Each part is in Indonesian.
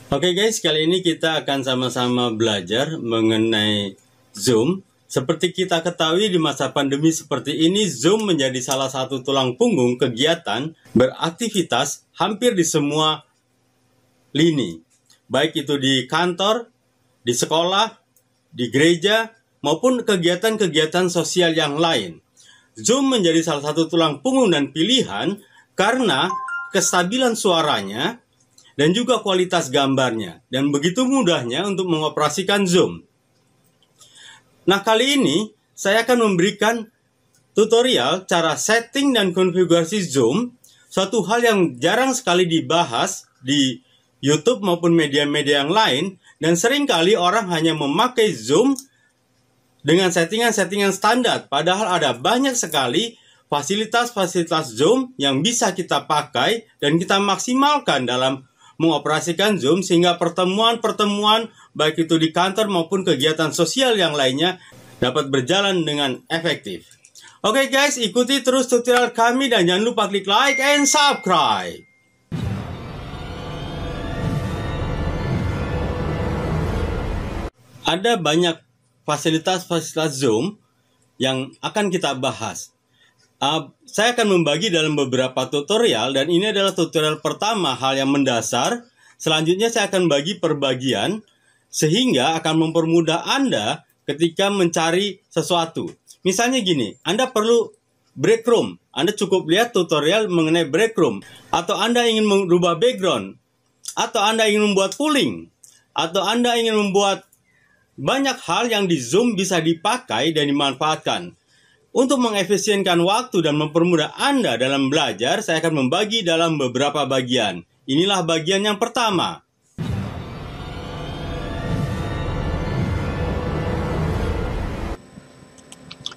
Oke guys, kali ini kita akan sama-sama belajar mengenai Zoom. Seperti kita ketahui di masa pandemi seperti ini, Zoom menjadi salah satu tulang punggung kegiatan beraktivitas hampir di semua lini. Baik itu di kantor, di sekolah, di gereja, maupun kegiatan-kegiatan sosial yang lain. Zoom menjadi salah satu tulang punggung dan pilihan karena kestabilan suaranya dan juga kualitas gambarnya, dan begitu mudahnya untuk mengoperasikan Zoom. Nah, kali ini saya akan memberikan tutorial cara setting dan konfigurasi Zoom, suatu hal yang jarang sekali dibahas di YouTube maupun media-media yang lain, dan seringkali orang hanya memakai Zoom dengan settingan-settingan standar, padahal ada banyak sekali fasilitas-fasilitas Zoom yang bisa kita pakai dan kita maksimalkan dalam mengoperasikan Zoom sehingga pertemuan-pertemuan baik itu di kantor maupun kegiatan sosial yang lainnya dapat berjalan dengan efektif. Oke guys, ikuti terus tutorial kami dan jangan lupa klik like and subscribe. Ada banyak fasilitas-fasilitas Zoom yang akan kita bahas. Saya akan membagi dalam beberapa tutorial dan ini adalah tutorial pertama, hal yang mendasar. Selanjutnya saya akan bagi per bagian sehingga akan mempermudah Anda ketika mencari sesuatu. Misalnya gini, Anda perlu break room. Anda cukup lihat tutorial mengenai break room. Atau Anda ingin merubah background. Atau Anda ingin membuat polling. Atau Anda ingin membuat banyak hal yang di Zoom bisa dipakai dan dimanfaatkan. Untuk mengefisienkan waktu dan mempermudah Anda dalam belajar, saya akan membagi dalam beberapa bagian. Inilah bagian yang pertama.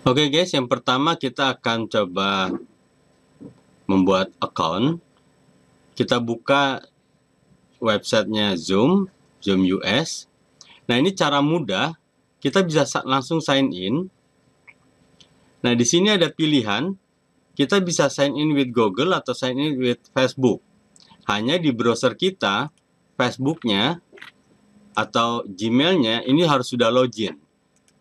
Oke guys, yang pertama kita akan coba membuat account. Kita buka websitenya Zoom, Zoom US. Nah, ini cara mudah, kita bisa langsung sign in. Nah, di sini ada pilihan, kita bisa sign in with Google atau sign in with Facebook. Hanya di browser kita, Facebook-nya atau Gmail-nya ini harus sudah login.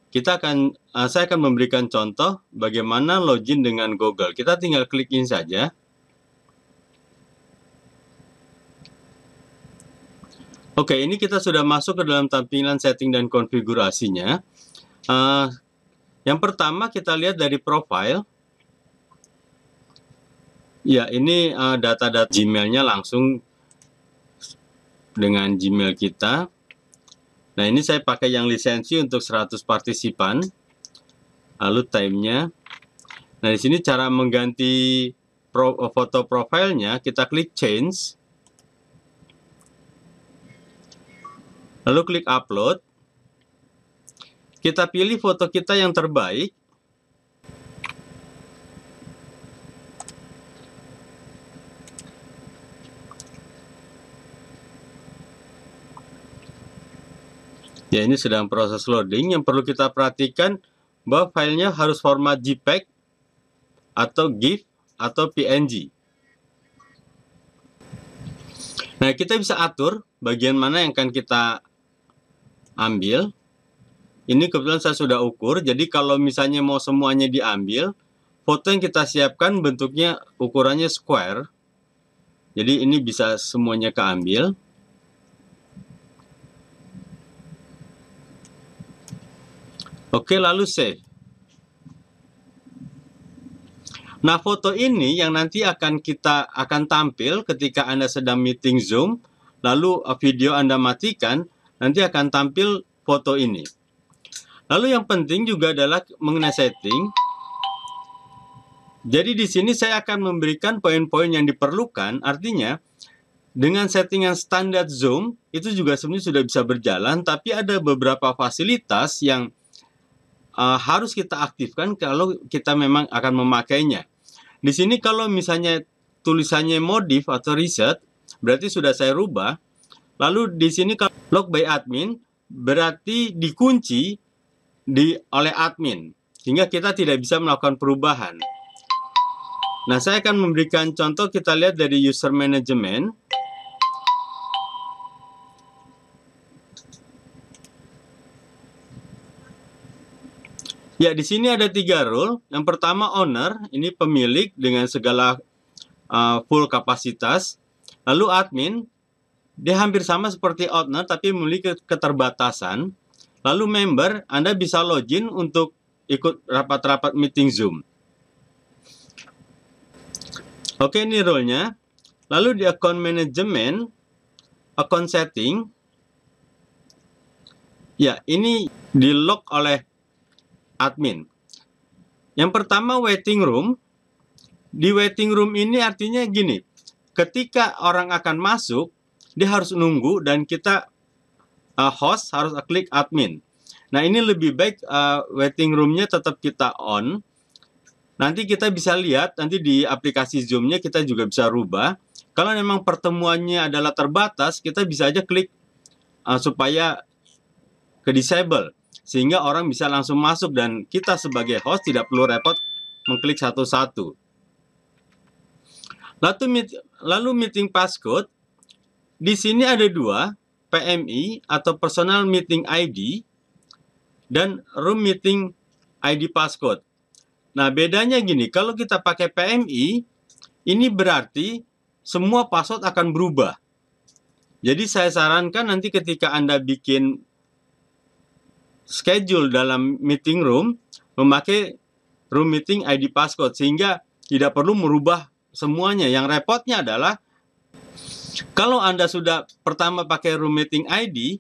Saya akan memberikan contoh bagaimana login dengan Google. Kita tinggal klik in saja. Oke, ini kita sudah masuk ke dalam tampilan setting dan konfigurasinya. Yang pertama kita lihat dari profile. Ya, ini data-data Gmail-nya langsung dengan Gmail kita. Nah, ini saya pakai yang lisensi untuk 100 partisipan. Lalu time-nya. Nah, di sini cara mengganti foto profilnya, kita klik change. Lalu klik upload. Kita pilih foto kita yang terbaik. Ya, ini sedang proses loading. Yang perlu kita perhatikan bahwa filenya harus format JPEG atau GIF atau PNG. Nah, kita bisa atur bagian mana yang akan kita ambil. Ini kebetulan saya sudah ukur, jadi kalau misalnya mau semuanya diambil, foto yang kita siapkan bentuknya ukurannya square. Jadi ini bisa semuanya keambil. Oke, lalu save. Nah, foto ini yang nanti akan tampil ketika Anda sedang meeting Zoom, lalu video Anda matikan, nanti akan tampil foto ini. Lalu yang penting juga adalah mengenai setting. Jadi di sini saya akan memberikan poin-poin yang diperlukan. Artinya dengan settingan standar Zoom itu juga sebenarnya sudah bisa berjalan. Tapi ada beberapa fasilitas yang harus kita aktifkan kalau kita memang akan memakainya. Di sini kalau misalnya tulisannya modif atau reset, berarti sudah saya rubah. Lalu di sini kalau lock by admin berarti dikunci oleh admin, sehingga kita tidak bisa melakukan perubahan. Nah, saya akan memberikan contoh, kita lihat dari user management. Ya, di sini ada 3 role. Yang pertama owner, ini pemilik dengan segala full kapasitas. Lalu admin, dia hampir sama seperti owner tapi memiliki keterbatasan. Lalu member, Anda bisa login untuk ikut rapat-rapat meeting Zoom. Oke, ini role-nya. Lalu di account management, account setting, ya ini di-lock oleh admin. Yang pertama waiting room. Di waiting room ini artinya gini, ketika orang akan masuk, dia harus nunggu dan kita host harus klik admin. Nah, ini lebih baik waiting room-nya tetap kita on. Nanti kita bisa lihat, nanti di aplikasi Zoom-nya kita juga bisa rubah. Kalau memang pertemuannya adalah terbatas, kita bisa aja klik supaya ke disable. Sehingga orang bisa langsung masuk dan kita sebagai host tidak perlu repot mengklik satu-satu. Lalu meeting passcode, di sini ada 2, PMI atau Personal Meeting ID dan Room Meeting ID passcode. Nah, bedanya gini, kalau kita pakai PMI, ini berarti semua password akan berubah. Jadi saya sarankan nanti ketika Anda bikin schedule dalam meeting room, memakai Room Meeting ID passcode sehingga tidak perlu merubah semuanya. Yang repotnya adalah kalau Anda sudah pertama pakai Room Meeting ID,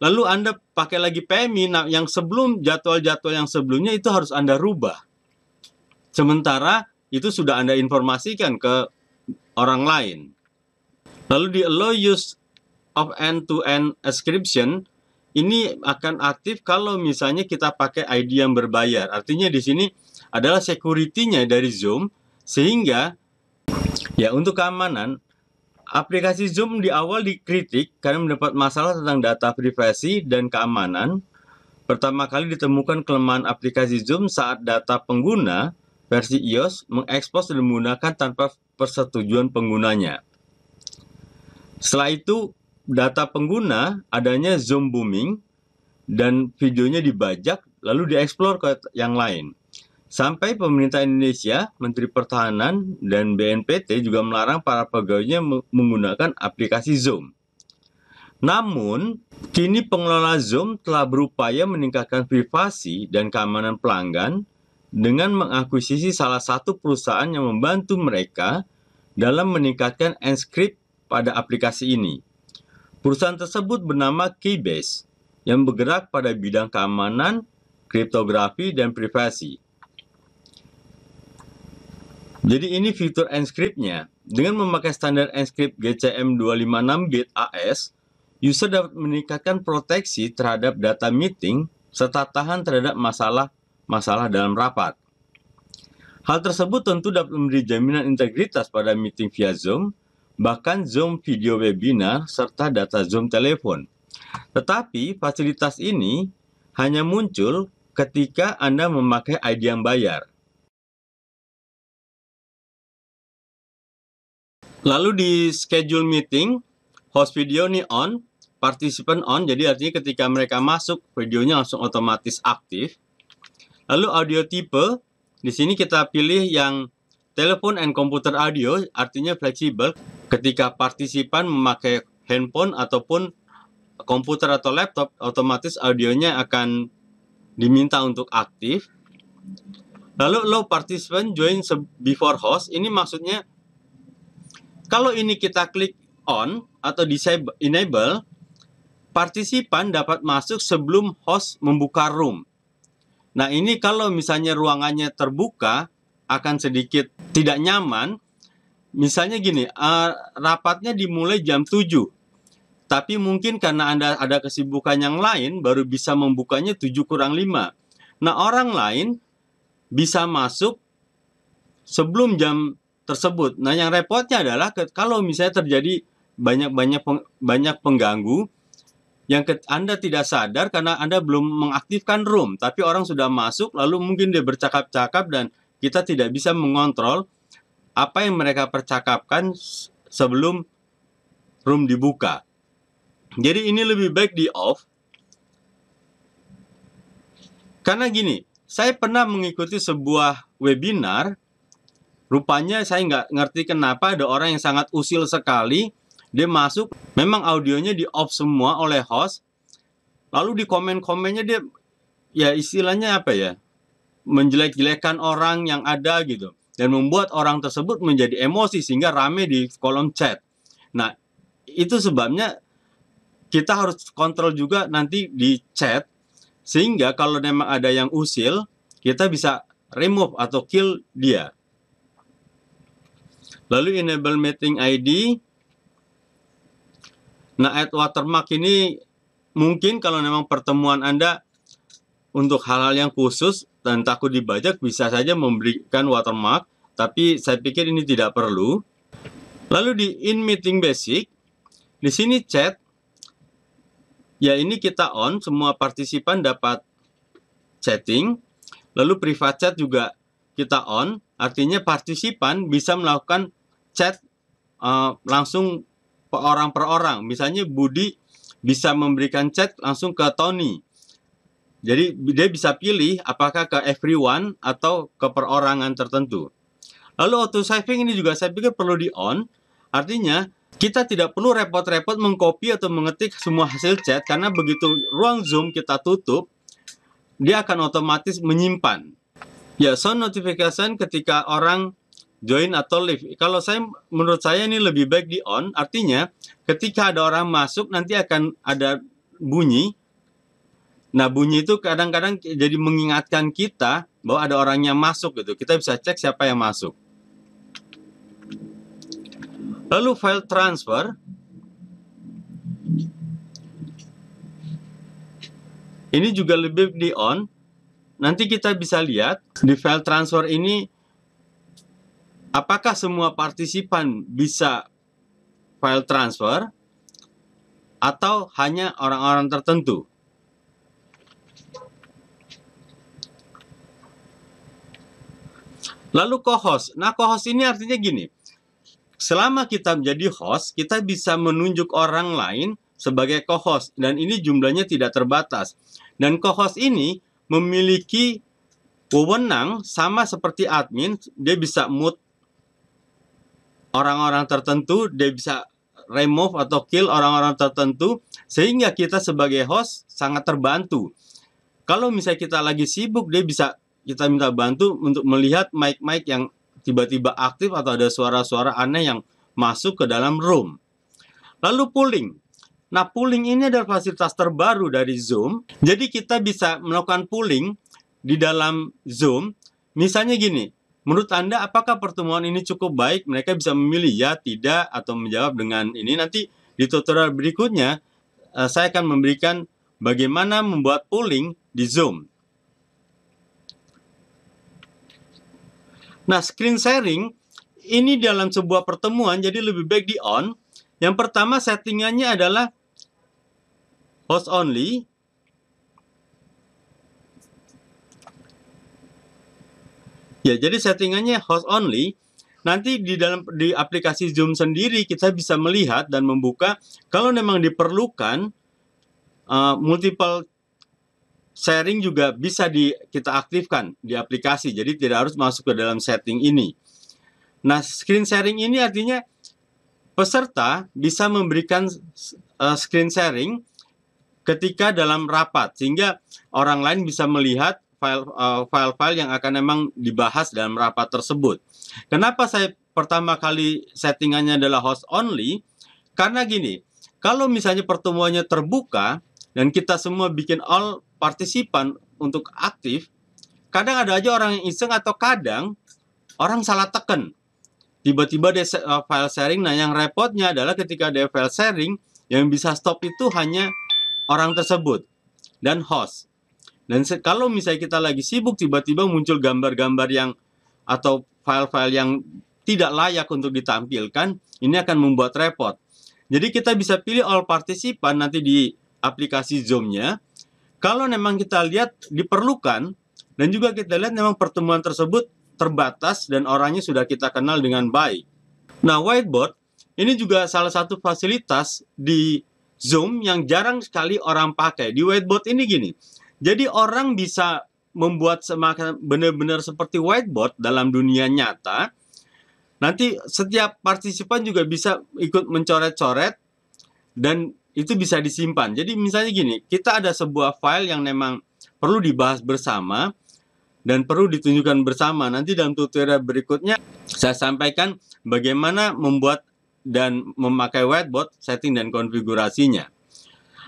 lalu Anda pakai lagi PMI, nah yang sebelum jadwal-jadwal yang sebelumnya itu harus Anda rubah. Sementara itu sudah Anda informasikan ke orang lain. Lalu di allow use of end-to-end encryption, ini akan aktif kalau misalnya kita pakai ID yang berbayar. Artinya di sini adalah security-nya dari Zoom, sehingga ya untuk keamanan, aplikasi Zoom di awal dikritik karena mendapat masalah tentang data privasi dan keamanan. Pertama kali ditemukan kelemahan aplikasi Zoom saat data pengguna versi iOS mengekspos dan menggunakan tanpa persetujuan penggunanya. Setelah itu, data pengguna adanya Zoom booming dan videonya dibajak lalu dieksplor ke yang lain. Sampai pemerintah Indonesia, Menteri Pertahanan, dan BNPT juga melarang para pegawainya menggunakan aplikasi Zoom. Namun, kini pengelola Zoom telah berupaya meningkatkan privasi dan keamanan pelanggan dengan mengakuisisi salah satu perusahaan yang membantu mereka dalam meningkatkan encrypt pada aplikasi ini. Perusahaan tersebut bernama Keybase, yang bergerak pada bidang keamanan, kriptografi, dan privasi. Jadi ini fitur encrypt-nya. Dengan memakai standar encrypt GCM 256 bit AS, user dapat meningkatkan proteksi terhadap data meeting serta tahan terhadap masalah dalam rapat. Hal tersebut tentu dapat memberi jaminan integritas pada meeting via Zoom, bahkan Zoom video webinar serta data Zoom telepon. Tetapi fasilitas ini hanya muncul ketika Anda memakai ID yang bayar. Lalu di schedule meeting, host video ini on, participant on, jadi artinya ketika mereka masuk, videonya langsung otomatis aktif. Lalu audio type, di sini kita pilih yang telepon and computer audio, artinya fleksibel. Ketika partisipan memakai handphone ataupun komputer atau laptop, otomatis audionya akan diminta untuk aktif. Lalu allow participant join before host, ini maksudnya kalau ini kita klik on atau enable, partisipan dapat masuk sebelum host membuka room. Nah, ini kalau misalnya ruangannya terbuka, akan sedikit tidak nyaman. Misalnya gini, rapatnya dimulai jam 7. Tapi mungkin karena Anda ada kesibukan yang lain, baru bisa membukanya 7 kurang 5. Nah, orang lain bisa masuk sebelum jam tersebut. Nah, yang repotnya adalah kalau misalnya terjadi banyak pengganggu yang Anda tidak sadar karena Anda belum mengaktifkan room, tapi orang sudah masuk, lalu mungkin dia bercakap-cakap dan kita tidak bisa mengontrol apa yang mereka percakapkan sebelum room dibuka. Jadi ini lebih baik di off. Karena gini, Saya pernah mengikuti sebuah webinar. Rupanya saya nggak ngerti kenapa ada orang yang sangat usil sekali. Dia masuk, memang audionya di off semua oleh host. Lalu di komen-komennya dia, ya istilahnya apa ya, menjelek-jelekan orang yang ada gitu. Dan membuat orang tersebut menjadi emosi sehingga rame di kolom chat. Nah, itu sebabnya kita harus kontrol juga nanti di chat. Sehingga kalau memang ada yang usil, kita bisa remove atau kill dia. Lalu enable meeting ID. Nah, add watermark ini mungkin kalau memang pertemuan Anda untuk hal-hal yang khusus dan takut dibajak, bisa saja memberikan watermark, tapi saya pikir ini tidak perlu. Lalu di in meeting basic, di sini chat, ya ini kita on, semua partisipan dapat chatting. Lalu private chat juga kita on, artinya partisipan bisa melakukan chat langsung orang per orang. Misalnya Budi bisa memberikan chat langsung ke Tony. Jadi dia bisa pilih apakah ke everyone atau ke perorangan tertentu. Lalu auto saving ini juga saya pikir perlu di on. Artinya kita tidak perlu repot-repot mengcopy atau mengetik semua hasil chat, karena begitu ruang Zoom kita tutup, dia akan otomatis menyimpan. Ya, sound notification ketika orang join atau leave. Kalau menurut saya ini lebih baik di on. Artinya ketika ada orang masuk nanti akan ada bunyi. Nah, bunyi itu kadang-kadang jadi mengingatkan kita bahwa ada orang yang masuk gitu. Kita bisa cek siapa yang masuk. Lalu file transfer. Ini juga lebih di on. Nanti kita bisa lihat di file transfer ini apakah semua partisipan bisa file transfer atau hanya orang-orang tertentu. Lalu co-host. Nah, co-host ini artinya gini. Selama kita menjadi host, kita bisa menunjuk orang lain sebagai co-host. Dan ini jumlahnya tidak terbatas. Dan co-host ini memiliki wewenang sama seperti admin. Dia bisa mute orang-orang tertentu, dia bisa remove atau kill orang-orang tertentu, sehingga kita sebagai host sangat terbantu. Kalau misalnya kita lagi sibuk, kita minta bantu untuk melihat mic-mic yang tiba-tiba aktif atau ada suara-suara aneh yang masuk ke dalam room. Lalu pooling. Nah, pooling ini adalah fasilitas terbaru dari Zoom. Jadi kita bisa melakukan pooling di dalam Zoom. Misalnya gini, menurut Anda apakah pertemuan ini cukup baik? Mereka bisa memilih ya, tidak, atau menjawab dengan ini. Nanti di tutorial berikutnya, saya akan memberikan bagaimana membuat pooling di Zoom. Nah, screen sharing ini dalam sebuah pertemuan jadi lebih baik di on. Yang pertama settingannya adalah host only. Ya, jadi settingannya host only. Nanti di aplikasi Zoom sendiri kita bisa melihat dan membuka kalau memang diperlukan multiple sharing juga bisa kita aktifkan di aplikasi. Jadi tidak harus masuk ke dalam setting ini. Nah, screen sharing ini artinya peserta bisa memberikan screen sharing ketika dalam rapat, sehingga orang lain bisa melihat file-file yang akan memang dibahas dalam rapat tersebut. Kenapa saya pertama kali settingannya adalah host only? Karena gini, kalau misalnya pertemuannya terbuka dan kita semua bikin all partisipan untuk aktif, kadang ada aja orang yang iseng atau kadang orang salah tekan. Tiba-tiba dia file sharing. Nah, yang repotnya adalah ketika dia file sharing, yang bisa stop itu hanya orang tersebut dan host. Dan kalau misalnya kita lagi sibuk, tiba-tiba muncul gambar-gambar yang atau file-file yang tidak layak untuk ditampilkan, ini akan membuat repot. Jadi kita bisa pilih all partisipan nanti di aplikasi Zoom-nya. Kalau memang kita lihat diperlukan, dan juga kita lihat memang pertemuan tersebut terbatas dan orangnya sudah kita kenal dengan baik. Nah, whiteboard ini juga salah satu fasilitas di Zoom yang jarang sekali orang pakai. Di whiteboard ini gini, jadi orang bisa membuat semakin benar-benar seperti whiteboard dalam dunia nyata, nanti setiap partisipan juga bisa ikut mencoret-coret dan itu bisa disimpan. Jadi misalnya gini, kita ada sebuah file yang memang perlu dibahas bersama dan perlu ditunjukkan bersama. Nanti dalam tutorial berikutnya saya sampaikan bagaimana membuat dan memakai whiteboard, setting dan konfigurasinya.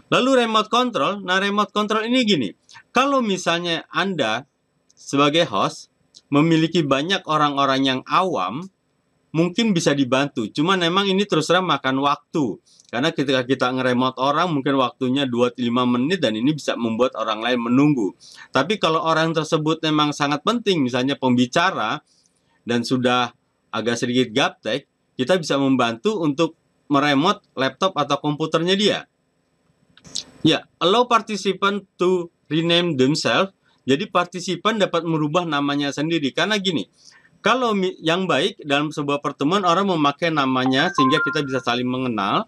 Lalu remote control. Nah, remote control ini gini. Kalau misalnya Anda sebagai host memiliki banyak orang-orang yang awam, mungkin bisa dibantu. Cuma memang ini terus terang makan waktu. Karena ketika kita nge-remote orang, mungkin waktunya 2-5 menit dan ini bisa membuat orang lain menunggu. Tapi kalau orang tersebut memang sangat penting, misalnya pembicara, dan sudah agak sedikit gaptek, kita bisa membantu untuk meremote laptop atau komputernya dia. Ya, allow participant to rename themselves. Jadi partisipan dapat merubah namanya sendiri. Karena gini, kalau yang baik dalam sebuah pertemuan orang memakai namanya sehingga kita bisa saling mengenal.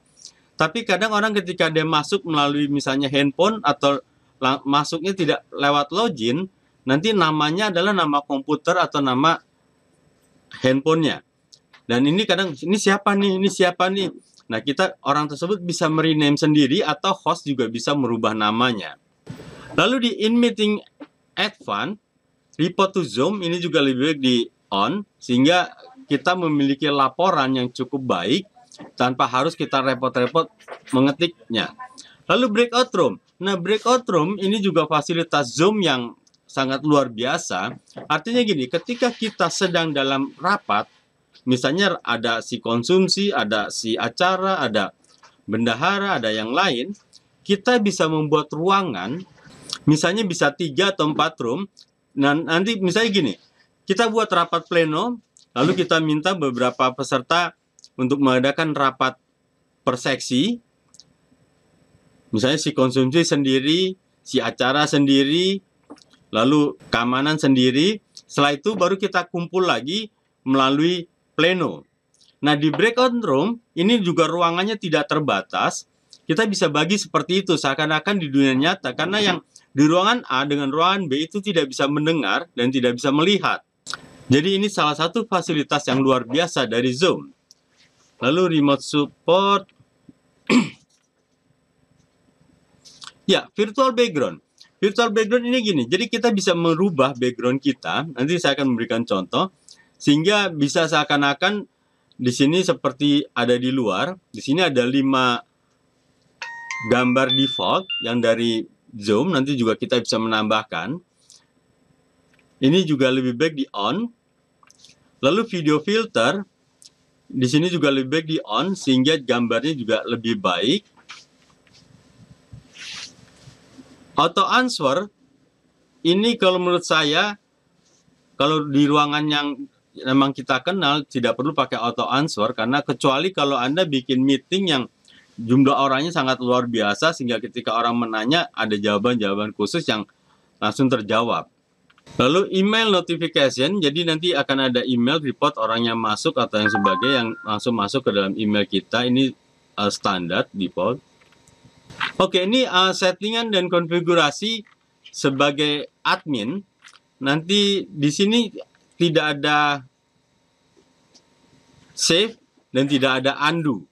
Tapi kadang orang ketika dia masuk melalui misalnya handphone atau masuknya tidak lewat login, nanti namanya adalah nama komputer atau nama handphonenya. Dan ini kadang, ini siapa nih, ini siapa nih. Nah, orang tersebut bisa merename sendiri atau host juga bisa merubah namanya. Lalu di in meeting advance, report to Zoom ini juga lebih baik di on sehingga kita memiliki laporan yang cukup baik tanpa harus kita repot-repot mengetiknya. Lalu breakout room. Nah, breakout room ini juga fasilitas Zoom yang sangat luar biasa. Artinya gini, ketika kita sedang dalam rapat, misalnya ada si konsumsi, ada si acara, ada bendahara, ada yang lain, kita bisa membuat ruangan, misalnya bisa 3 atau 4 room. Nah, nanti misalnya gini, kita buat rapat pleno, lalu kita minta beberapa peserta untuk mengadakan rapat per seksi. Misalnya si konsumsi sendiri, si acara sendiri, lalu keamanan sendiri. Setelah itu baru kita kumpul lagi melalui pleno. Nah, di breakout room ini juga ruangannya tidak terbatas. Kita bisa bagi seperti itu seakan-akan di dunia nyata, karena yang di ruangan A dengan ruangan B itu tidak bisa mendengar dan tidak bisa melihat. Jadi ini salah satu fasilitas yang luar biasa dari Zoom. Lalu remote support. Ya, virtual background. Virtual background ini gini, jadi kita bisa merubah background kita. Nanti saya akan memberikan contoh. Sehingga bisa seakan-akan di sini seperti ada di luar. Di sini ada 5 gambar default yang dari Zoom. Nanti juga kita bisa menambahkan. Ini juga lebih baik di on. Lalu video filter. Di sini juga lebih baik di on sehingga gambarnya juga lebih baik. Auto answer. Ini kalau menurut saya, kalau di ruangan yang memang kita kenal tidak perlu pakai auto answer, karena kecuali kalau Anda bikin meeting yang jumlah orangnya sangat luar biasa sehingga ketika orang menanya ada jawaban-jawaban khusus yang langsung terjawab. Lalu email notification, jadi nanti akan ada email report orang yang masuk atau yang sebagainya yang langsung masuk ke dalam email kita. Ini standar default. Oke, ini settingan dan konfigurasi sebagai admin. Nanti di sini tidak ada save dan tidak ada undo.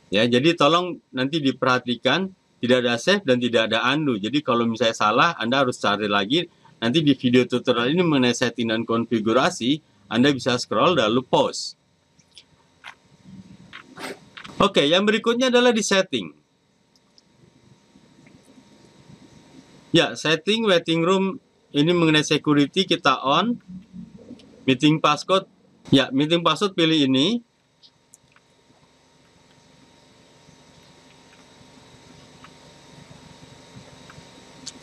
Ya, jadi tolong nanti diperhatikan, tidak ada save dan tidak ada undo. Jadi kalau misalnya salah, Anda harus cari lagi. Nanti di video tutorial ini mengenai setting dan konfigurasi, Anda bisa scroll lalu pause. Oke, yang berikutnya adalah di setting. Ya, setting waiting room ini mengenai security kita on. Meeting passcode. Ya, meeting password pilih ini.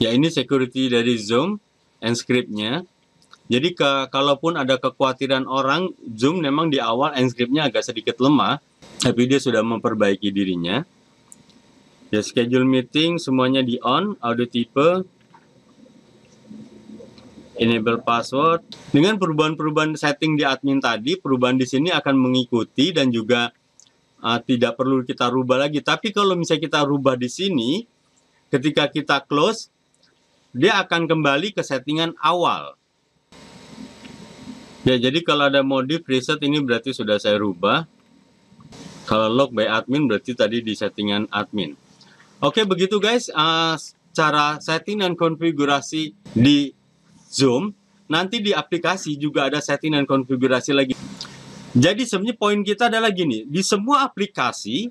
Ya, ini security dari Zoom, Enscript-nya. Jadi kalaupun ada kekhawatiran orang, Zoom memang di awal Enscript-nya agak sedikit lemah, tapi dia sudah memperbaiki dirinya. Ya, schedule meeting semuanya di on, audio type, enable password. Dengan perubahan-perubahan setting di admin tadi, perubahan di sini akan mengikuti dan juga tidak perlu kita rubah lagi. Tapi kalau misalnya kita rubah di sini, ketika kita close, dia akan kembali ke settingan awal. Ya, jadi kalau ada modif reset ini berarti sudah saya rubah. Kalau log by admin berarti tadi di settingan admin. Oke, begitu guys, cara setting dan konfigurasi di Zoom. Nanti di aplikasi juga ada setting dan konfigurasi lagi. Jadi sebenarnya poin kita adalah gini, di semua aplikasi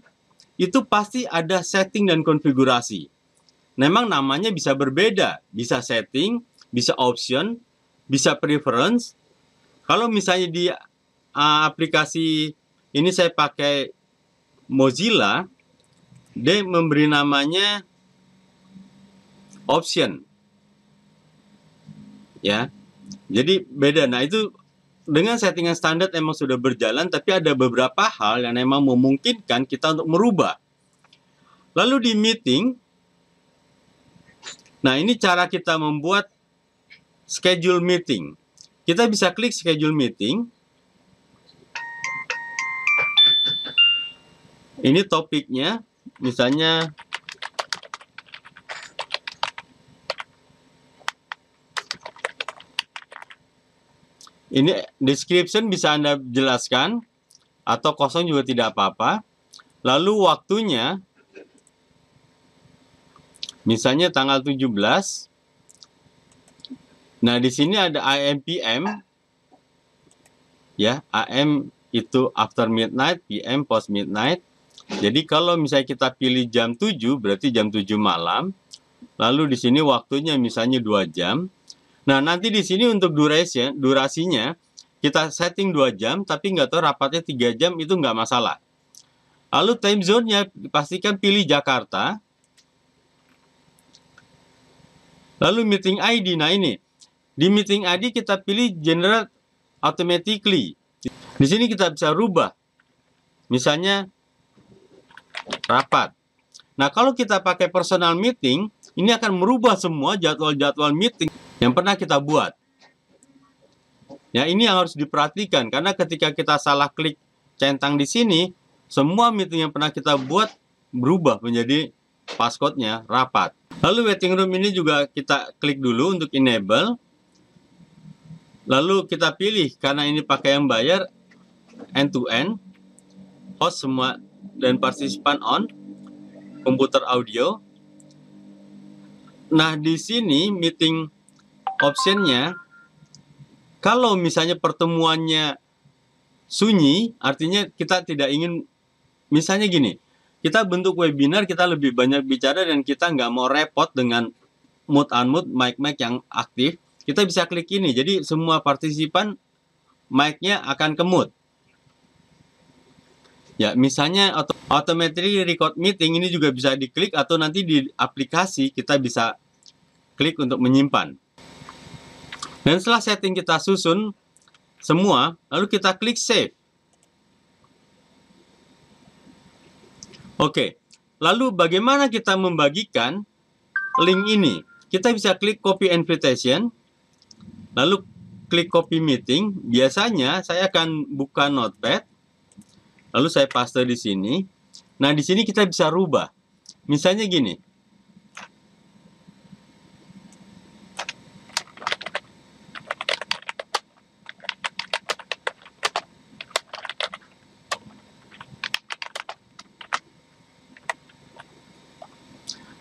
itu pasti ada setting dan konfigurasi. Memang namanya bisa berbeda, bisa setting, bisa option, bisa preference. Kalau misalnya di aplikasi ini saya pakai Mozilla, dia memberi namanya option. Ya. Jadi beda. Nah, itu dengan settingan standar emang sudah berjalan, tapi ada beberapa hal yang memang memungkinkan kita untuk merubah. Lalu di meeting, nah ini cara kita membuat schedule meeting. Kita bisa klik schedule meeting. Ini topiknya, misalnya ini description bisa Anda jelaskan, atau kosong juga tidak apa-apa. Lalu waktunya, misalnya tanggal 17. Nah, di sini ada AM PM. Ya, AM itu after midnight, PM post midnight. Jadi kalau misalnya kita pilih jam 7, berarti jam 7 malam. Lalu di sini waktunya misalnya 2 jam. Nah, nanti di sini untuk durasinya kita setting 2 jam, tapi nggak tahu rapatnya 3 jam, itu nggak masalah. Lalu time zone-nya pastikan pilih Jakarta. Lalu meeting ID, nah ini. Di meeting ID kita pilih generate automatically. Di sini kita bisa rubah. Misalnya rapat. Nah, kalau kita pakai personal meeting, ini akan merubah semua jadwal-jadwal meeting yang pernah kita buat. Ya, ini yang harus diperhatikan, karena ketika kita salah klik centang di sini, semua meeting yang pernah kita buat berubah menjadi passcode-nya rapat. Lalu waiting room ini juga kita klik dulu untuk enable. Lalu kita pilih, karena ini pakai yang bayar, end-to-end, host semua dan partisipan on, komputer audio. Nah, di sini meeting optionnya, kalau misalnya pertemuannya sunyi, artinya kita tidak ingin, misalnya gini, kita bentuk webinar, kita lebih banyak bicara dan kita nggak mau repot dengan mute-unmute, mic-mic yang aktif, kita bisa klik ini. Jadi semua partisipan mic-nya akan ke-mute. Ya, misalnya automatically record meeting ini juga bisa diklik, atau nanti di aplikasi kita bisa klik untuk menyimpan. Dan setelah setting kita susun semua, lalu kita klik save. Oke, lalu bagaimana kita membagikan link ini? Kita bisa klik copy invitation, lalu klik copy meeting. Biasanya saya akan buka notepad, lalu saya paste di sini. Nah, di sini kita bisa rubah. Misalnya gini.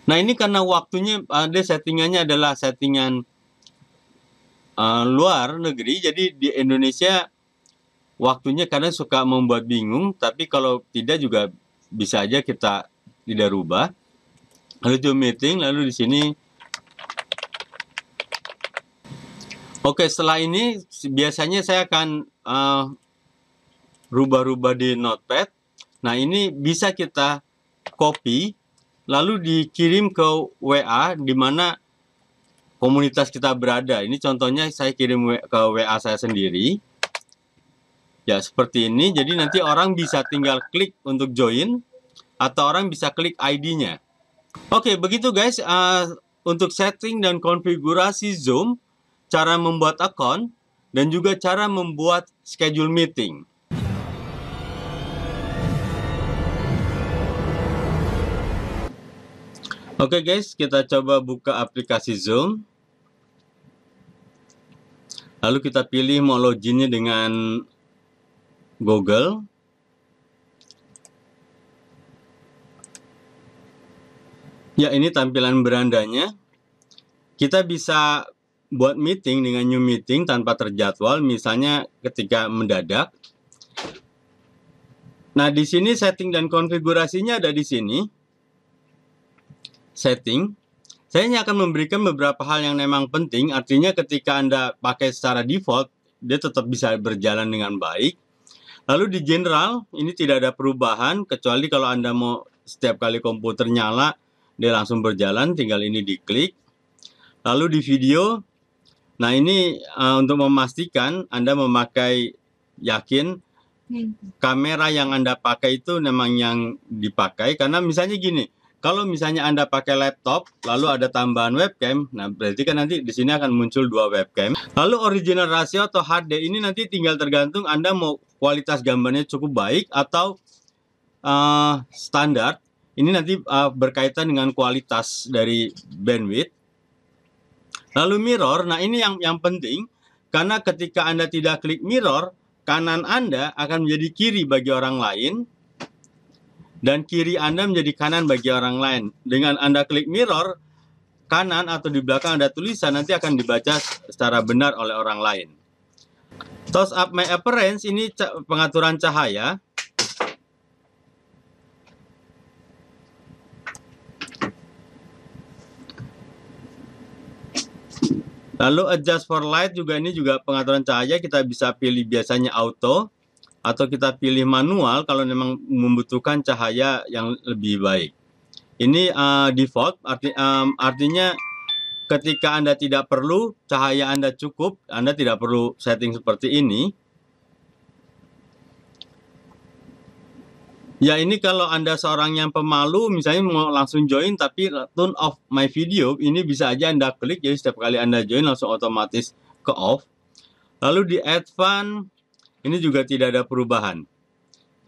Nah, ini karena waktunya ada settingannya adalah settingan luar negeri, jadi di Indonesia waktunya kadang suka membuat bingung, tapi kalau tidak juga bisa aja kita tidak rubah. Lalu Zoom meeting, lalu di sini. Oke, setelah ini biasanya saya akan rubah-rubah di notepad. Nah, ini bisa kita copy, lalu dikirim ke WA di mana komunitas kita berada. Ini contohnya saya kirim ke WA saya sendiri. Ya, seperti ini. Jadi nanti orang bisa tinggal klik untuk join, atau orang bisa klik ID-nya. Oke, begitu guys. Untuk setting dan konfigurasi Zoom, cara membuat account, dan juga cara membuat schedule meeting. Oke guys, kita coba buka aplikasi Zoom. Lalu kita pilih mau loginnya dengan Google. Ya, ini tampilan berandanya. Kita bisa buat meeting dengan new meeting tanpa terjadwal, misalnya ketika mendadak. Nah, di sini setting dan konfigurasinya ada di sini. Setting. Saya hanya akan memberikan beberapa hal yang memang penting, artinya ketika Anda pakai secara default, dia tetap bisa berjalan dengan baik. Lalu di general, ini tidak ada perubahan, kecuali kalau Anda mau setiap kali komputer nyala, dia langsung berjalan, tinggal ini diklik. Lalu di video, nah ini untuk memastikan Anda memakai, yakin kamera yang Anda pakai itu memang yang dipakai, karena misalnya gini, kalau misalnya Anda pakai laptop, lalu ada tambahan webcam, nah berarti kan nanti di sini akan muncul 2 webcam. Lalu original ratio atau HD ini nanti tinggal tergantung Anda mau kualitas gambarnya cukup baik atau standar. Ini nanti berkaitan dengan kualitas dari bandwidth. Lalu mirror, nah ini yang penting, karena ketika Anda tidak klik mirror, kanan Anda akan menjadi kiri bagi orang lain, dan kiri Anda menjadi kanan bagi orang lain. Dengan Anda klik mirror, kanan atau di belakang ada tulisan, nanti akan dibaca secara benar oleh orang lain. Toss up my appearance, ini pengaturan cahaya. Lalu adjust for light juga, ini juga pengaturan cahaya, kita bisa pilih biasanya auto, atau kita pilih manual kalau memang membutuhkan cahaya yang lebih baik. Ini default, artinya ketika Anda tidak perlu, cahaya Anda cukup, Anda tidak perlu setting seperti ini. Ya, ini kalau Anda seorang yang pemalu, misalnya mau langsung join tapi turn off my video, ini bisa aja Anda klik, jadi setiap kali Anda join langsung otomatis ke off. Lalu di advance, ini juga tidak ada perubahan.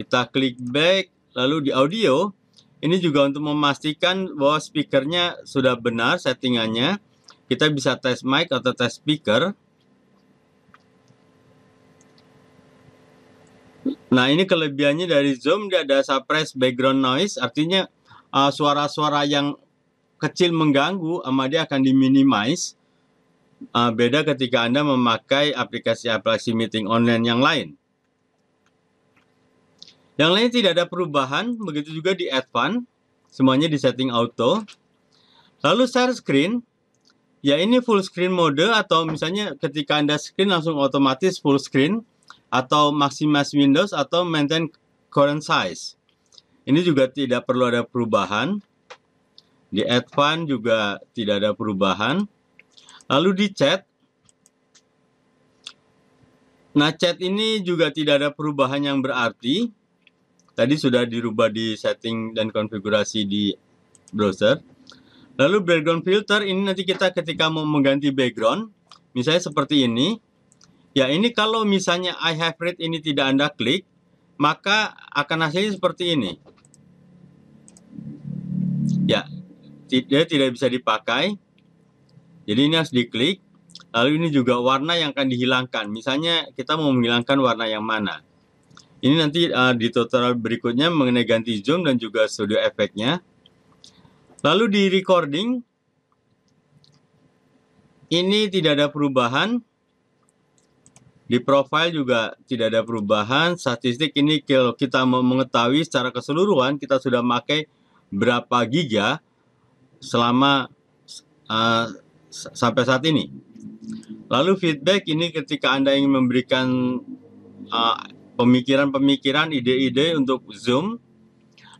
Kita klik back, lalu di audio, ini juga untuk memastikan bahwa speakernya sudah benar settingannya. Kita bisa tes mic atau tes speaker. Nah, ini kelebihannya dari Zoom, dia ada suppress background noise, artinya suara-suara yang kecil mengganggu, sama dia akan diminimize. Beda ketika Anda memakai aplikasi-aplikasi meeting online yang lain. Yang lain tidak ada perubahan, begitu juga di advance, semuanya di setting auto. Lalu share screen, ya ini full screen mode, atau misalnya ketika Anda screen langsung otomatis full screen, atau maximize windows, atau maintain current size. Ini juga tidak perlu ada perubahan. Di advance juga tidak ada perubahan. Lalu di chat, nah chat ini juga tidak ada perubahan yang berarti. Tadi sudah dirubah di setting dan konfigurasi di browser. Lalu background filter, ini nanti kita ketika mau mengganti background, misalnya seperti ini. Ya, ini kalau misalnya I have read ini tidak Anda klik, maka akan hasilnya seperti ini. Ya, dia tidak bisa dipakai. Jadi ini harus diklik. Lalu ini juga warna yang akan dihilangkan. Misalnya kita mau menghilangkan warna yang mana. Ini nanti di tutorial berikutnya mengenai ganti zoom dan juga studio efeknya. Lalu di recording, ini tidak ada perubahan. Di profile juga tidak ada perubahan. Statistik ini kalau kita mau mengetahui secara keseluruhan, kita sudah memakai berapa giga selama sampai saat ini. Lalu feedback, ini ketika Anda ingin memberikan pemikiran-pemikiran, ide-ide untuk Zoom.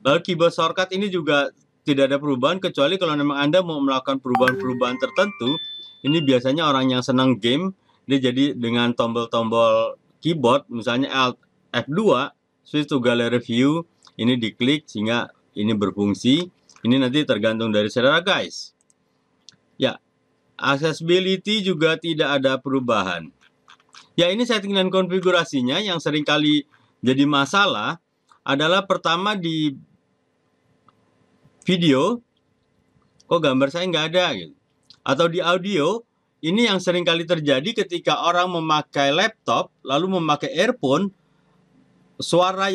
Lalu keyboard shortcut ini juga tidak ada perubahan, kecuali kalau memang Anda mau melakukan perubahan-perubahan tertentu. Ini biasanya orang yang senang game, dia jadi dengan tombol-tombol keyboard, misalnya Alt F2, switch to gallery view, ini diklik sehingga ini berfungsi. Ini nanti tergantung dari selera guys. Ya, accessibility juga tidak ada perubahan. Ya, ini setting dan konfigurasinya. Yang seringkali jadi masalah adalah pertama di video, kok gambar saya nggak ada gitu. Atau di audio, ini yang sering kali terjadi ketika orang memakai laptop lalu memakai earphone, suara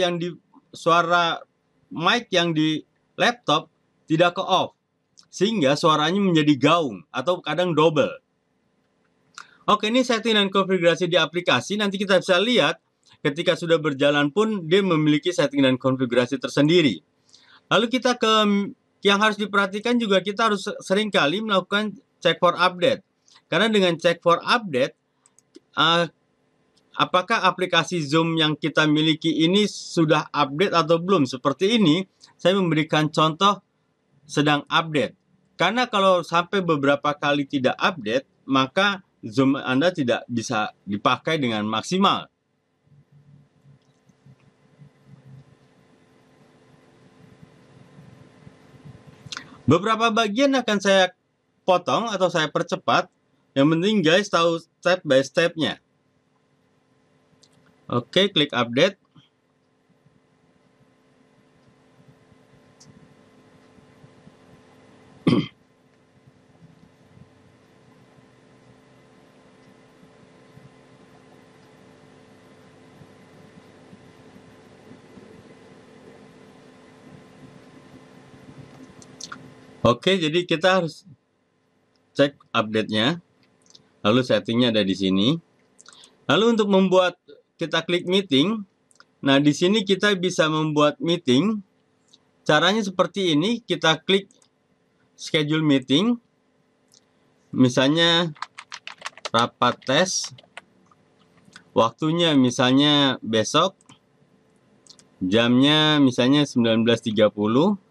mic yang di laptop tidak ke off, sehingga suaranya menjadi gaung atau kadang double. Oke, ini setting dan konfigurasi di aplikasi. Nanti kita bisa lihat ketika sudah berjalan pun dia memiliki setting dan konfigurasi tersendiri. Lalu kita ke yang harus diperhatikan juga, kita harus seringkali melakukan check for update. Karena dengan check for update, apakah aplikasi Zoom yang kita miliki ini sudah update atau belum? Seperti ini, saya memberikan contoh sedang update. Karena kalau sampai beberapa kali tidak update, maka Zoom Anda tidak bisa dipakai dengan maksimal. Beberapa bagian akan saya potong atau saya percepat. Yang penting guys tahu step by step-nya. Oke, klik update. Oke, jadi kita harus cek update-nya. Lalu settingnya ada di sini. Lalu untuk membuat, kita klik meeting. Nah, di sini kita bisa membuat meeting. Caranya seperti ini, kita klik schedule meeting. Misalnya rapat tes. Waktunya misalnya besok. Jamnya misalnya 19.30.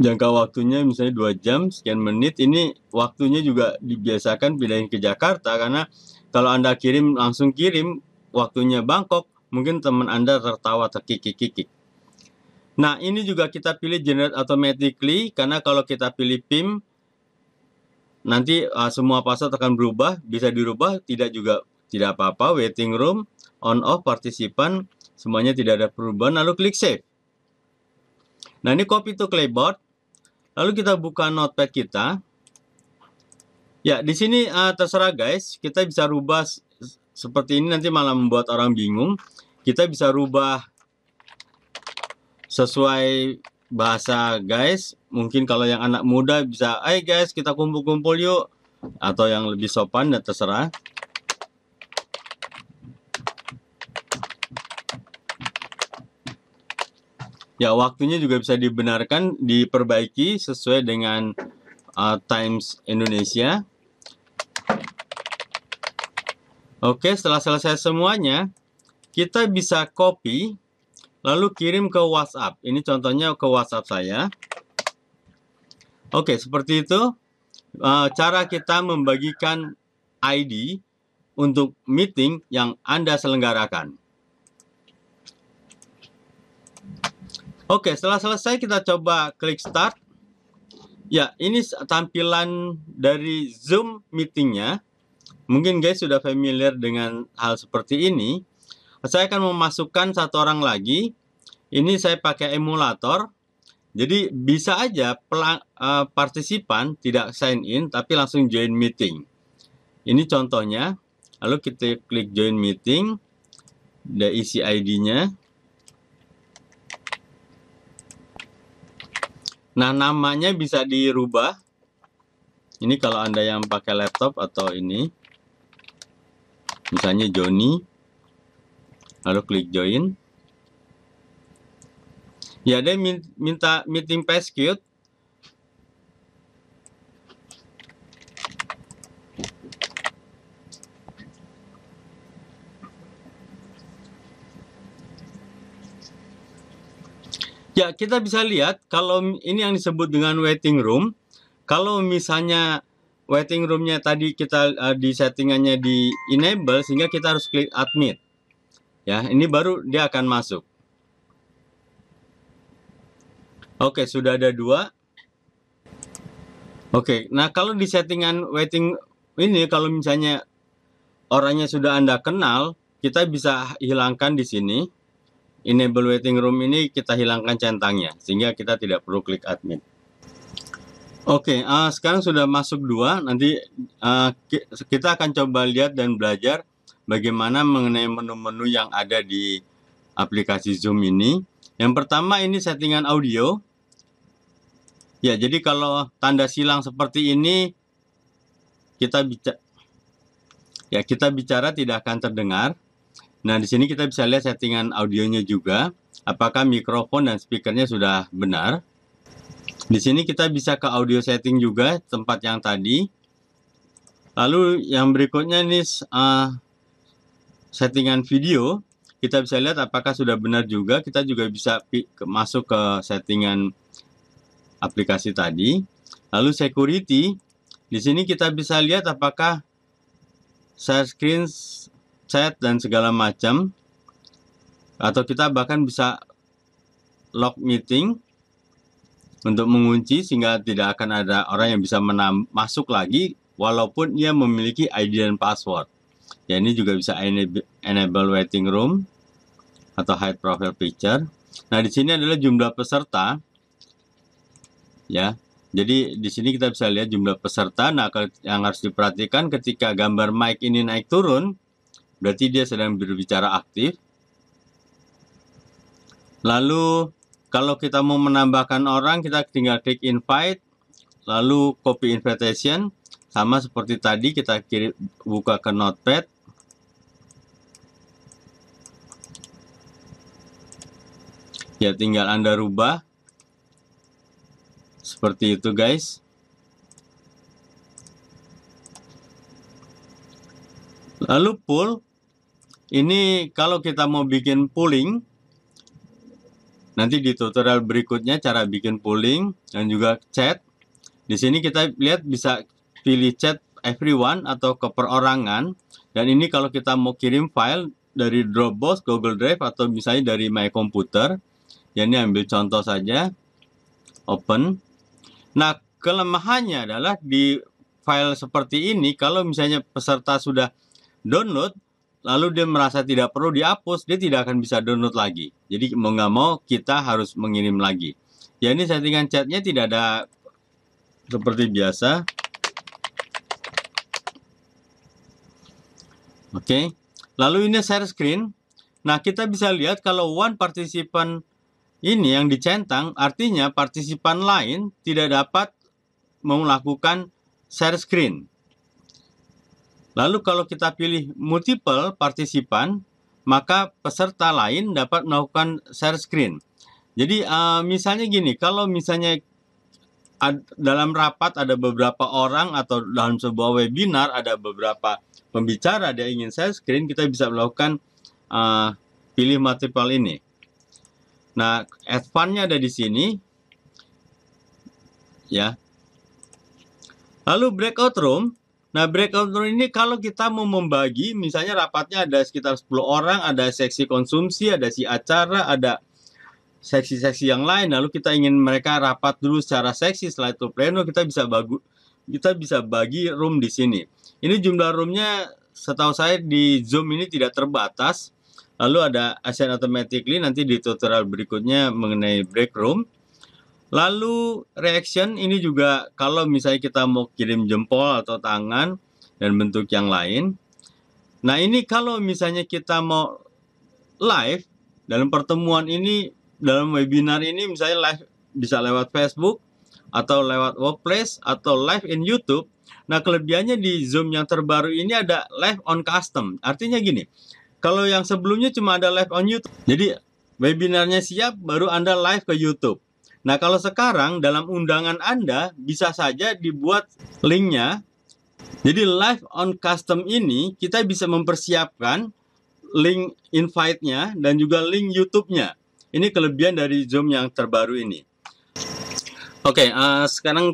Jangka waktunya misalnya 2 jam, sekian menit. Ini waktunya juga dibiasakan pindahin ke Jakarta, karena kalau Anda kirim, langsung kirim, waktunya Bangkok, mungkin teman Anda tertawa terkikik-kikik. Nah, ini juga kita pilih generate automatically, karena kalau kita pilih PIM, nanti semua password akan berubah, bisa dirubah, tidak apa-apa. Waiting room, on off, partisipan, semuanya tidak ada perubahan. Lalu klik save. Nah, ini copy to clipboard. Lalu kita buka notepad kita. Ya, di sini terserah guys. Kita bisa rubah seperti ini, nanti malah membuat orang bingung. Kita bisa rubah sesuai bahasa guys. Mungkin kalau yang anak muda bisa, "Ayo guys, kita kumpul-kumpul yuk." Atau yang lebih sopan, dan terserah. Ya, waktunya juga bisa dibenarkan, diperbaiki sesuai dengan Times Indonesia. Oke, setelah selesai semuanya, kita bisa copy, lalu kirim ke WhatsApp. Ini contohnya ke WhatsApp saya. Oke, seperti itu cara kita membagikan ID untuk meeting yang Anda selenggarakan. Oke, setelah selesai kita coba klik start. Ya, ini tampilan dari Zoom meetingnya. Mungkin guys sudah familiar dengan hal seperti ini. Saya akan memasukkan satu orang lagi. Ini saya pakai emulator. Jadi bisa aja partisipan tidak sign in, tapi langsung join meeting. Ini contohnya. Lalu kita klik join meeting. Ada isi ID-nya. Nah, namanya bisa dirubah. Ini kalau Anda yang pakai laptop atau ini. Misalnya Joni. Lalu klik join. Ya, dia minta meeting passcode. Ya, kita bisa lihat kalau ini yang disebut dengan waiting room. Kalau misalnya waiting roomnya tadi kita di settingannya di enable, sehingga kita harus klik admit. Ya, ini baru dia akan masuk. Oke, sudah ada 2. Oke, nah kalau di settingan waiting ini, kalau misalnya orangnya sudah Anda kenal, kita bisa hilangkan di sini. Enable waiting room ini kita hilangkan centangnya, sehingga kita tidak perlu klik admit. Oke, sekarang sudah masuk 2. Nanti kita akan coba lihat dan belajar bagaimana mengenai menu-menu yang ada di aplikasi Zoom ini. Yang pertama ini settingan audio. Ya, jadi kalau tanda silang seperti ini kita bicara tidak akan terdengar. Nah, di sini kita bisa lihat settingan audionya juga. Apakah mikrofon dan speakernya sudah benar. Di sini kita bisa ke audio setting juga, tempat yang tadi. Lalu yang berikutnya ini settingan video. Kita bisa lihat apakah sudah benar juga. Kita juga bisa masuk ke settingan aplikasi tadi. Lalu security. Di sini kita bisa lihat apakah share screen, chat, dan segala macam. Atau kita bahkan bisa lock meeting untuk mengunci sehingga tidak akan ada orang yang bisa masuk lagi walaupun ia memiliki ID dan password. Ya, ini juga bisa enable waiting room atau hide profile picture. Nah, di sini adalah jumlah peserta. Ya. Jadi di sini kita bisa lihat jumlah peserta. Nah, yang harus diperhatikan ketika gambar mic ini naik turun, berarti dia sedang berbicara aktif. Lalu kalau kita mau menambahkan orang, kita tinggal klik invite, lalu copy invitation, sama seperti tadi kita buka ke notepad. Ya, tinggal Anda rubah. Seperti itu, guys. Lalu poll, ini kalau kita mau bikin polling, nanti di tutorial berikutnya cara bikin polling dan juga chat. Di sini kita lihat bisa pilih chat everyone atau keperorangan. Dan ini kalau kita mau kirim file dari Dropbox, Google Drive, atau misalnya dari My Computer. Ya, ini ambil contoh saja. Open. Nah, kelemahannya adalah di file seperti ini, kalau misalnya peserta sudah download, lalu dia merasa tidak perlu dihapus, dia tidak akan bisa download lagi. Jadi mau nggak mau kita harus mengirim lagi. Ya, ini settingan chatnya tidak ada seperti biasa. Oke. Lalu ini share screen. Nah, kita bisa lihat kalau one participant ini yang dicentang, artinya partisipan lain tidak dapat melakukan share screen. Lalu kalau kita pilih multiple partisipan, maka peserta lain dapat melakukan share screen. Jadi misalnya gini, kalau misalnya dalam rapat ada beberapa orang atau dalam sebuah webinar ada beberapa pembicara dia ingin share screen, kita bisa melakukan pilih multiple ini. Nah, advance-nya ada di sini. Ya. Lalu breakout room. Nah, breakout room ini kalau kita mau membagi, misalnya rapatnya ada sekitar 10 orang, ada seksi konsumsi, ada si acara, ada seksi-seksi yang lain, lalu kita ingin mereka rapat dulu secara seksi, setelah itu pleno, kita bisa bagi room di sini. Ini jumlah roomnya setahu saya di Zoom ini tidak terbatas. Lalu ada assign automatically, nanti di tutorial berikutnya mengenai break room. Lalu reaction ini juga kalau misalnya kita mau kirim jempol atau tangan dan bentuk yang lain. Nah, ini kalau misalnya kita mau live dalam pertemuan ini, dalam webinar ini, misalnya live bisa lewat Facebook atau lewat Workplace atau live in YouTube. Nah, kelebihannya di Zoom yang terbaru ini ada live on custom. Artinya gini, kalau yang sebelumnya cuma ada live on YouTube, jadi webinarnya siap baru Anda live ke YouTube. Nah, kalau sekarang dalam undangan Anda bisa saja dibuat linknya. Jadi live on custom ini kita bisa mempersiapkan link invite-nya dan juga link YouTube-nya. Ini kelebihan dari Zoom yang terbaru ini. Oke, sekarang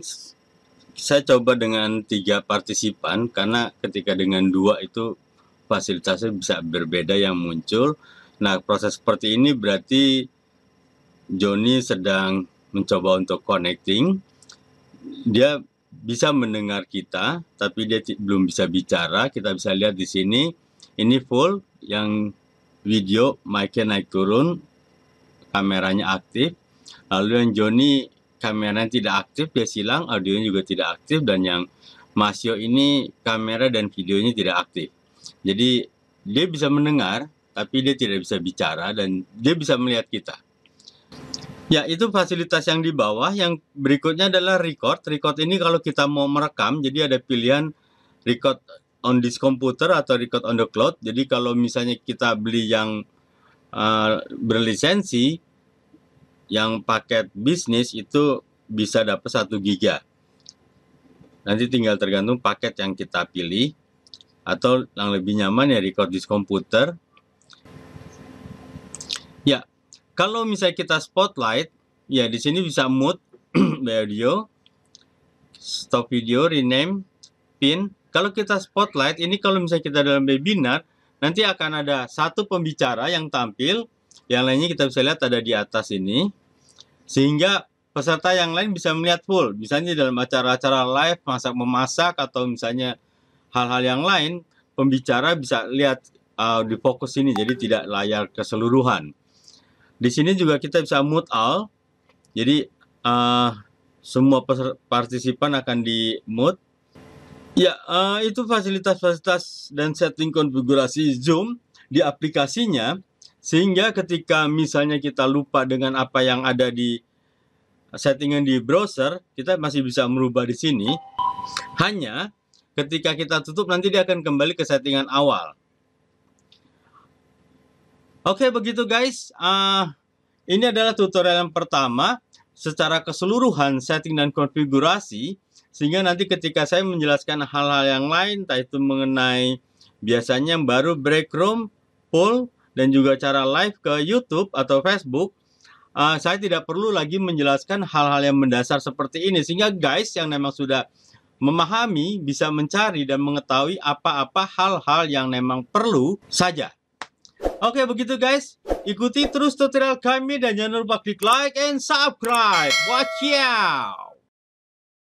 saya coba dengan 3 partisipan karena ketika dengan 2 itu fasilitasnya bisa berbeda yang muncul. Nah, proses seperti ini berarti Joni sedang mencoba untuk connecting. Dia bisa mendengar kita, tapi dia belum bisa bicara. Kita bisa lihat di sini, ini full, yang video mic-nya naik turun, kameranya aktif. Lalu yang Joni kameranya tidak aktif, dia silang, audionya juga tidak aktif, dan yang Masio ini kamera dan videonya tidak aktif. Jadi dia bisa mendengar, tapi dia tidak bisa bicara, dan dia bisa melihat kita. Ya, itu fasilitas yang di bawah. Yang berikutnya adalah record. Record ini kalau kita mau merekam, jadi ada pilihan record on this computer atau record on the cloud. Jadi kalau misalnya kita beli yang berlisensi, yang paket bisnis itu bisa dapat 1 giga. Nanti tinggal tergantung paket yang kita pilih. Atau yang lebih nyaman ya record this computer. Ya, kalau misalnya kita spotlight, ya di sini bisa mute video, stop video, rename, pin. Kalau kita spotlight, ini kalau misalnya kita dalam webinar, nanti akan ada satu pembicara yang tampil, yang lainnya kita bisa lihat ada di atas ini, sehingga peserta yang lain bisa melihat full. Misalnya dalam acara-acara live, masak-memasak, atau misalnya hal-hal yang lain, pembicara bisa lihat di fokus ini, jadi tidak layar keseluruhan. Di sini juga kita bisa mute all, jadi semua partisipan akan di mute. Ya, itu fasilitas-fasilitas dan setting konfigurasi Zoom di aplikasinya, sehingga ketika misalnya kita lupa dengan apa yang ada di settingan di browser, kita masih bisa merubah di sini. Hanya ketika kita tutup nanti dia akan kembali ke settingan awal. Oke, begitu guys. Ini adalah tutorial yang pertama secara keseluruhan setting dan konfigurasi, sehingga nanti ketika saya menjelaskan hal-hal yang lain, entah itu mengenai biasanya baru break room, poll, dan juga cara live ke YouTube atau Facebook, saya tidak perlu lagi menjelaskan hal-hal yang mendasar seperti ini, sehingga guys yang memang sudah memahami bisa mencari dan mengetahui apa-apa hal-hal yang memang perlu saja. Oke, begitu guys. Ikuti terus tutorial kami dan jangan lupa klik like and subscribe. Watch out!